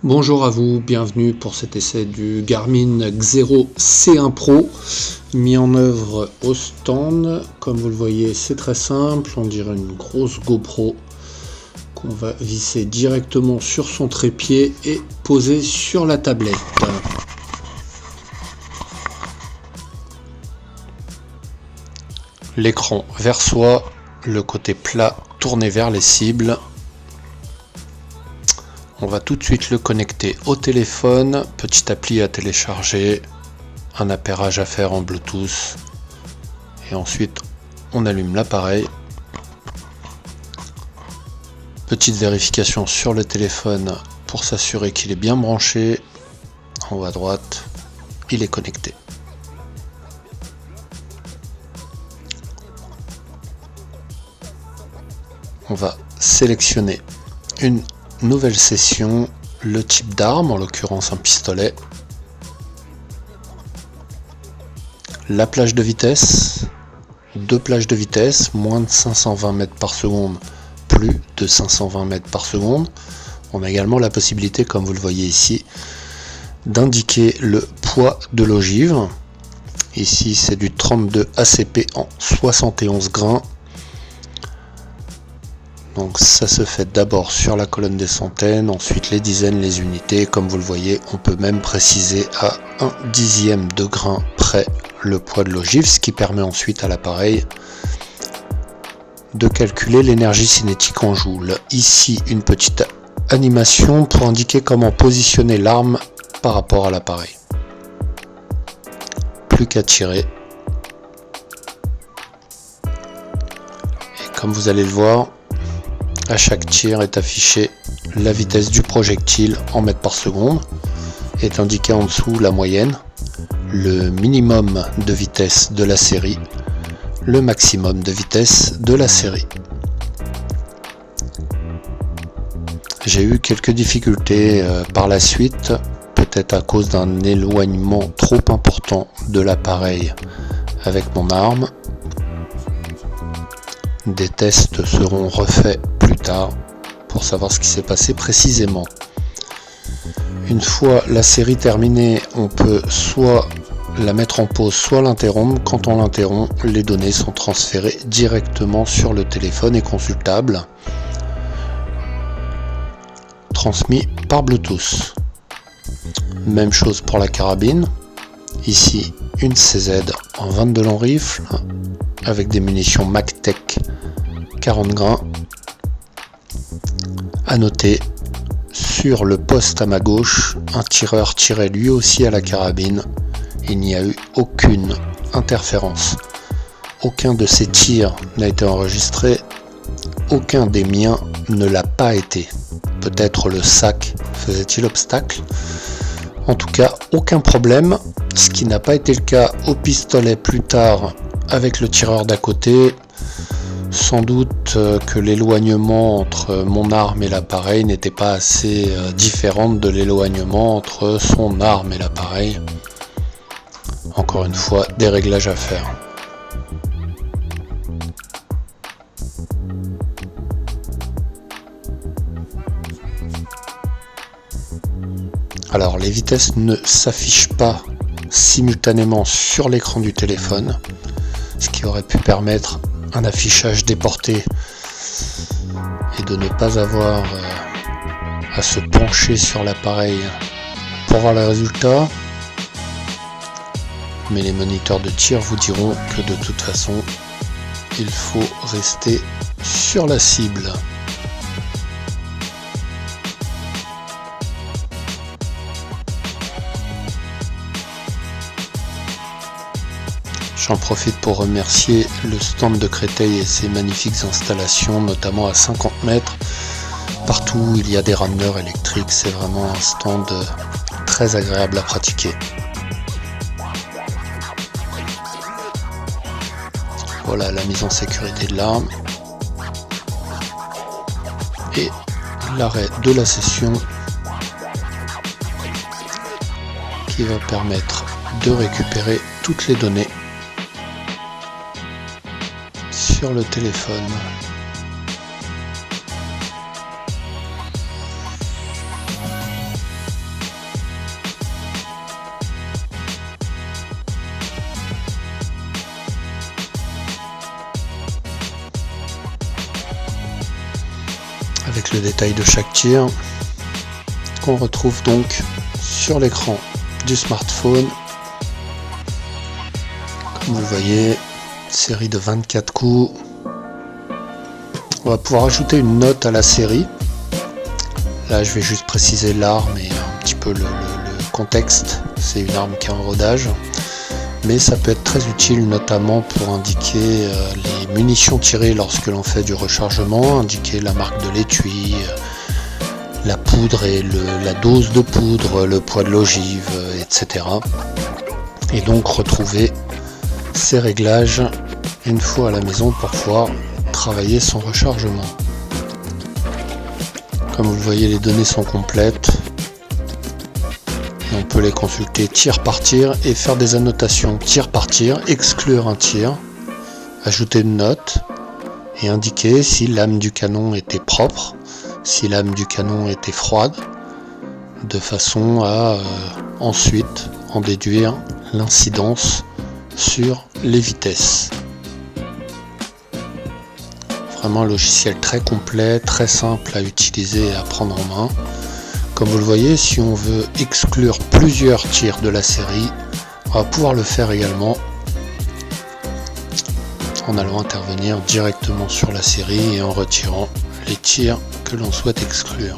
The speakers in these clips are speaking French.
Bonjour à vous, bienvenue pour cet essai du Garmin Xero C1 Pro mis en œuvre au stand. Comme vous le voyez, c'est très simple, on dirait une grosse GoPro qu'on va visser directement sur son trépied et poser sur la tablette. L'écran vers soi, le côté plat tourné vers les cibles. On va tout de suite le connecter au téléphone, petite appli à télécharger, un appairage à faire en Bluetooth et ensuite on allume l'appareil. Petite vérification sur le téléphone pour s'assurer qu'il est bien branché. En haut à droite, il est connecté. On va sélectionner une nouvelle session, le type d'arme, en l'occurrence un pistolet, la plage de vitesse, deux plages de vitesse, moins de 520 mètres par seconde, plus de 520 mètres par seconde. On a également la possibilité, comme vous le voyez ici, d'indiquer le poids de l'ogive. Ici c'est du 32 ACP en 71 grains. Donc ça se fait d'abord sur la colonne des centaines, ensuite les dizaines, les unités. Comme vous le voyez, on peut même préciser à 1/10 de grain près le poids de l'ogive, ce qui permet ensuite à l'appareil de calculer l'énergie cinétique en joules. Ici, une petite animation pour indiquer comment positionner l'arme par rapport à l'appareil. Plus qu'à tirer. Et comme vous allez le voir, à chaque tir est affiché la vitesse du projectile en mètres par seconde, est indiqué en dessous la moyenne, le minimum de vitesse de la série, le maximum de vitesse de la série. J'ai eu quelques difficultés par la suite, peut-être à cause d'un éloignement trop important de l'appareil avec mon arme. Des tests seront refaits plus tard pour savoir ce qui s'est passé précisément. Une fois la série terminée, on peut soit la mettre en pause, soit l'interrompre. Quand on l'interrompt, les données sont transférées directement sur le téléphone et consultables, transmis par Bluetooth. Même chose pour la carabine. Ici, une CZ en 22 long rifle avec des munitions MacTech 40 grains. À noter, sur le poste à ma gauche, un tireur tirait lui aussi à la carabine. Il n'y a eu aucune interférence. Aucun de ces tirs n'a été enregistré. Aucun des miens ne l'a pas été. Peut-être le sac faisait-il obstacle. En tout cas, aucun problème, ce qui n'a pas été le cas au pistolet plus tard avec le tireur d'à côté. Sans doute que l'éloignement entre mon arme et l'appareil n'était pas assez différent de l'éloignement entre son arme et l'appareil. Encore une fois, des réglages à faire. Alors, les vitesses ne s'affichent pas simultanément sur l'écran du téléphone, ce qui aurait pu permettre un affichage déporté et de ne pas avoir à se pencher sur l'appareil pour voir les résultats. Mais les moniteurs de tir vous diront que de toute façon, il faut rester sur la cible. J'en profite pour remercier le stand de Créteil et ses magnifiques installations, notamment à 50 mètres. Partout où il y a des rameneurs électriques, c'est vraiment un stand très agréable à pratiquer. Voilà la mise en sécurité de l'arme et l'arrêt de la session qui va permettre de récupérer toutes les données sur le téléphone. le détail de chaque tir, qu'on retrouve donc sur l'écran du smartphone. Comme vous le voyez, série de 24 coups. On va pouvoir ajouter une note à la série. Là, je vais juste préciser l'arme et un petit peu le contexte. C'est une arme qui est en rodage, mais ça peut être très utile notamment pour indiquer les munitions tirées lorsque l'on fait du rechargement, indiquer la marque de l'étui, la poudre et la dose de poudre, le poids de l'ogive, etc. Et donc retrouver ces réglages une fois à la maison pour pouvoir travailler son rechargement. Comme vous le voyez, les données sont complètes. Et on peut les consulter tir par tir et faire des annotations tir par tir, exclure un tir, ajouter une note et indiquer si l'âme du canon était propre, si l'âme du canon était froide, de façon à ensuite en déduire l'incidence sur les vitesses. Vraiment un logiciel très complet, très simple à utiliser et à prendre en main. Comme vous le voyez, si on veut exclure plusieurs tirs de la série, on va pouvoir le faire également en allant intervenir directement sur la série et en retirant les tirs que l'on souhaite exclure.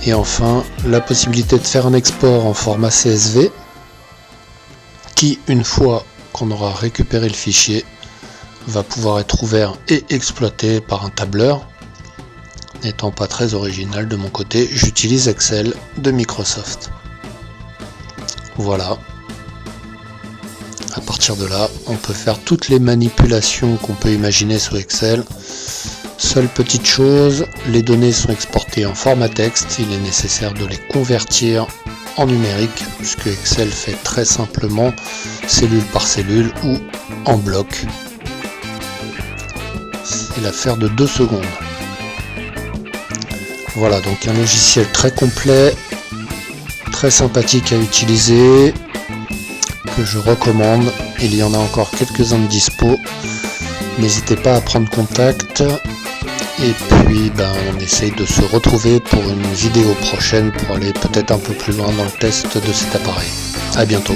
Et enfin, la possibilité de faire un export en format CSV qui, une fois qu'on aura récupéré le fichier, va pouvoir être ouvert et exploité par un tableur. N'étant pas très original de mon côté, j'utilise Excel de Microsoft. Voilà. À partir de là, on peut faire toutes les manipulations qu'on peut imaginer sous Excel. Seule petite chose, les données sont exportées en format texte, il est nécessaire de les convertir en numérique, puisque Excel fait très simplement cellule par cellule ou en bloc. C'est l'affaire de 2 secondes. Voilà, donc un logiciel très complet, très sympathique à utiliser, que je recommande. Il y en a encore quelques-uns de dispo. N'hésitez pas à prendre contact. Et puis on essaye de se retrouver pour une vidéo prochaine pour aller peut-être un peu plus loin dans le test de cet appareil. À bientôt.